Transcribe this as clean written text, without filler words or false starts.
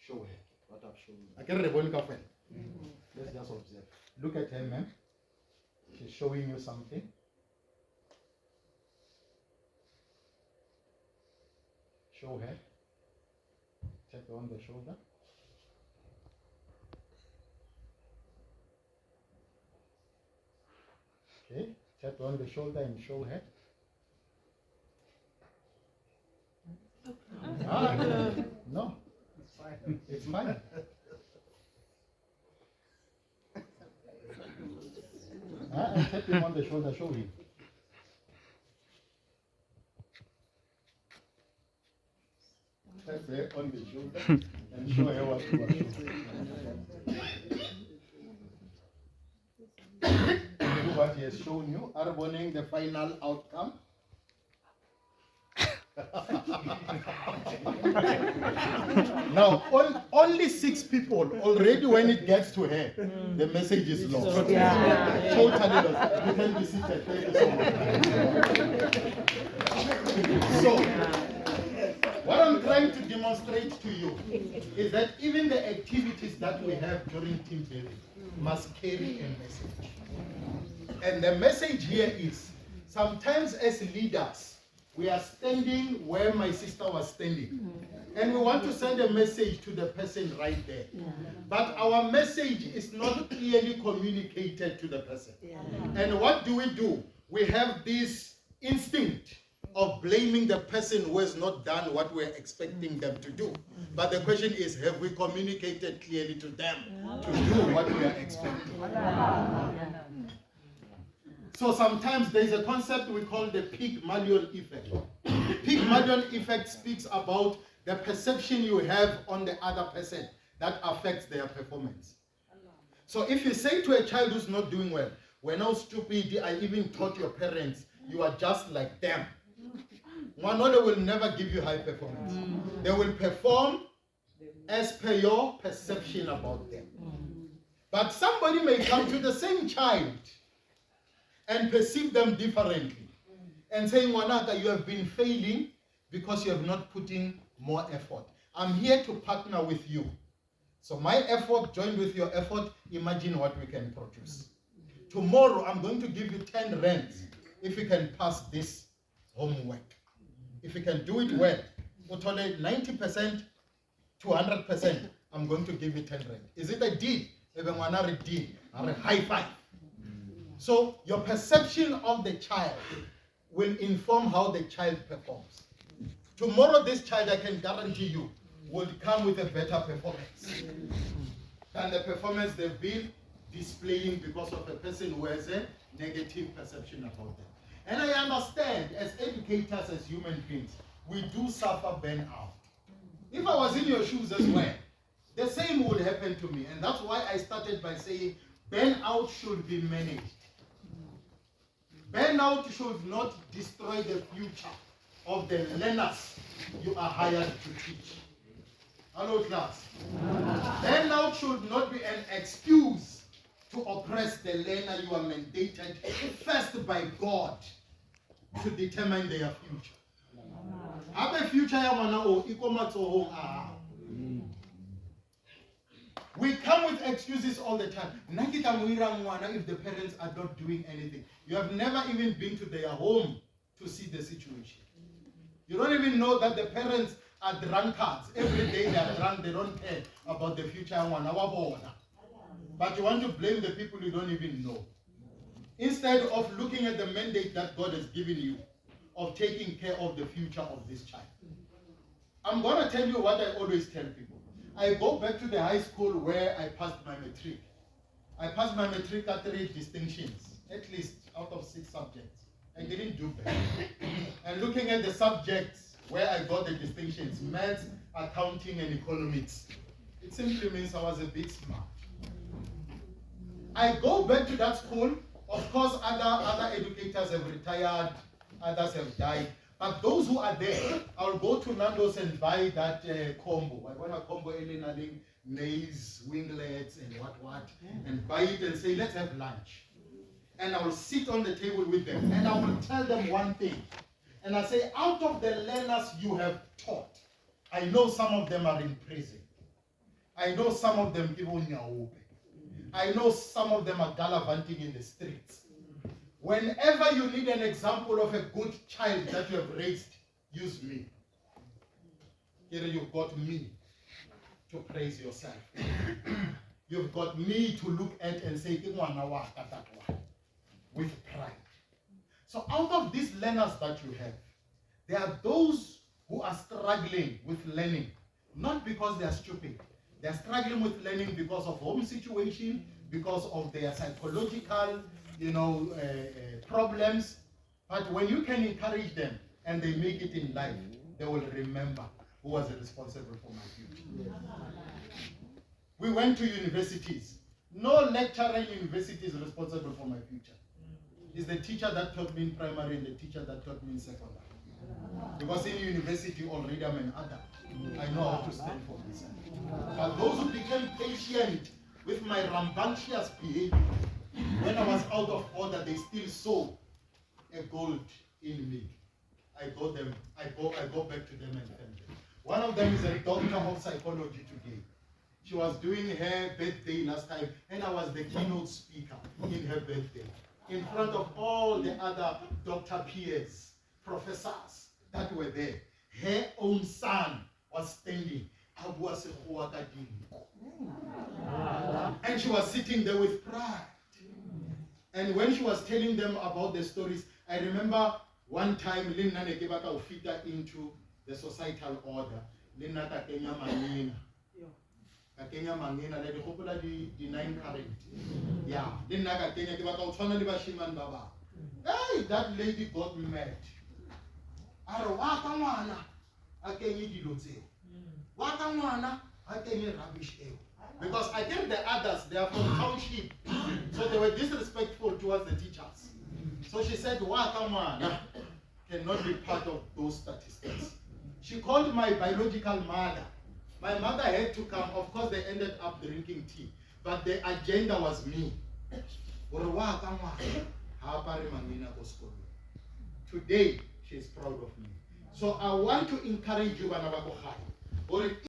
Show her what I've shown you. I can reborn cafe. Let's just observe. Look at her, ma'am. She's showing you something. Show her. Tap her on the shoulder. Okay. Tap her on the shoulder and show her. No. It's fine. It's fine. And tap him on the shoulder, show him. Tap her on the shoulder and show her what you are showing. Do what he has shown you. Arboning the final outcome. Now, only 6 people already. When it gets to her, the message is lost. Totally lost. You can be seated. Thank you so much. So, what I'm trying to demonstrate to you is that even the activities that we have during team building must carry a message. And the message here is, sometimes as leaders, we are standing where my sister was standing. And we want to send a message to the person right there. But our message is not clearly communicated to the person. And what do? We have this instinct of blaming the person who has not done what we're expecting them to do. But the question is, have we communicated clearly to them to do what we are expecting? So sometimes there's a concept we call the Pygmalion effect. The Pygmalion effect speaks about the perception you have on the other person that affects their performance. So if you say to a child who's not doing well, "We're not stupid, I even taught your parents, you are just like them," Manolo will never give you high performance. They will perform as per your perception about them. But somebody may come to the same child and perceive them differently and say, "Wanaka, you have been failing because you have not put in more effort. I'm here to partner with you. So my effort joined with your effort, imagine what we can produce. Tomorrow I'm going to give you 10 rands if you can pass this homework. If you can do it well, 90% to 100%, I'm going to give you 10 rand. Is it a deal? Even one are a deal, or a high five." So your perception of the child will inform how the child performs. Tomorrow this child, I can guarantee you, will come with a better performance than the performance they've been displaying because of a person who has a negative perception about them. And I understand, as educators, as human beings, we do suffer burnout. If I was in your shoes as well, the same would happen to me. And that's why I started by saying burnout should be managed. Burnout should not destroy the future of the learners you are hired to teach. Hello, class. Burnout should not be an excuse to oppress the learner you are mandated first by God to determine their future. Have future we come with excuses all the time. If the parents are not doing anything, you have never even been to their home to see the situation. You don't even know that the parents are drunkards. Every day they are drunk, they don't care about the future. But you want to blame the people you don't even know. Instead of looking at the mandate that God has given you of taking care of the future of this child. I'm going to tell you what I always tell people. I go back to the high school where I passed my matric. I passed my matric at 3 distinctions, at least out of 6 subjects. I didn't do bad. And looking at the subjects where I got the distinctions, maths, accounting, and economics, it simply means I was a bit smart. I go back to that school. Of course, other educators have retired, others have died. But those who are there, I'll go to Nando's and buy that combo. I want a combo, nails, winglets, and what, and buy it and say, "Let's have lunch." And I will sit on the table with them, and I will tell them one thing. And I say, out of the learners you have taught, I know some of them are in prison. I know some of them people nyaope. I know some of them are gallivanting in the streets. Whenever you need an example of a good child that you have raised, use me. Here you've got me to praise yourself. You've got me to look at and say, with pride. So out of these learners that you have, there are those who are struggling with learning, not because they are stupid. They are struggling with learning because of home situation, because of their psychological, problems. But when you can encourage them and they make it in life, they will remember who was responsible for my future. We went to universities. No lecturer in university is responsible for my future. It's the teacher that taught me in primary and the teacher that taught me in secondary. Because in university already I'm an adult. I know how to stand for myself. But those who became patient with my rambunctious behavior, when I was out of order, they still saw a gold in me. I go back to them and thank them. One of them is a doctor of psychology today. She was doing her birthday last time, and I was the keynote speaker in her birthday, in front of all the other doctor peers, professors that were there. Her own son was standing. And she was sitting there with pride. And when she was telling them about the stories, I remember one time Linna Nekebaka fit into the societal order. Linna Kenya Mangina. Kenya Mangina, let the popular the 9 current. Yeah. Linna Kenya Kebaka Utana Libashiman Baba. Hey, that lady got mad. Arawakamana, Akenyi Dilote. Wakamana, Akenyi Rubbish. Because I think the others, they are from township. So they were disrespectful towards the teachers. So she said, Wakamana cannot be part of those statistics. She called my biological mother. My mother had to come. Of course, they ended up drinking tea. But the agenda was me. Today, she is proud of me. So I want to encourage you, Banabakohai.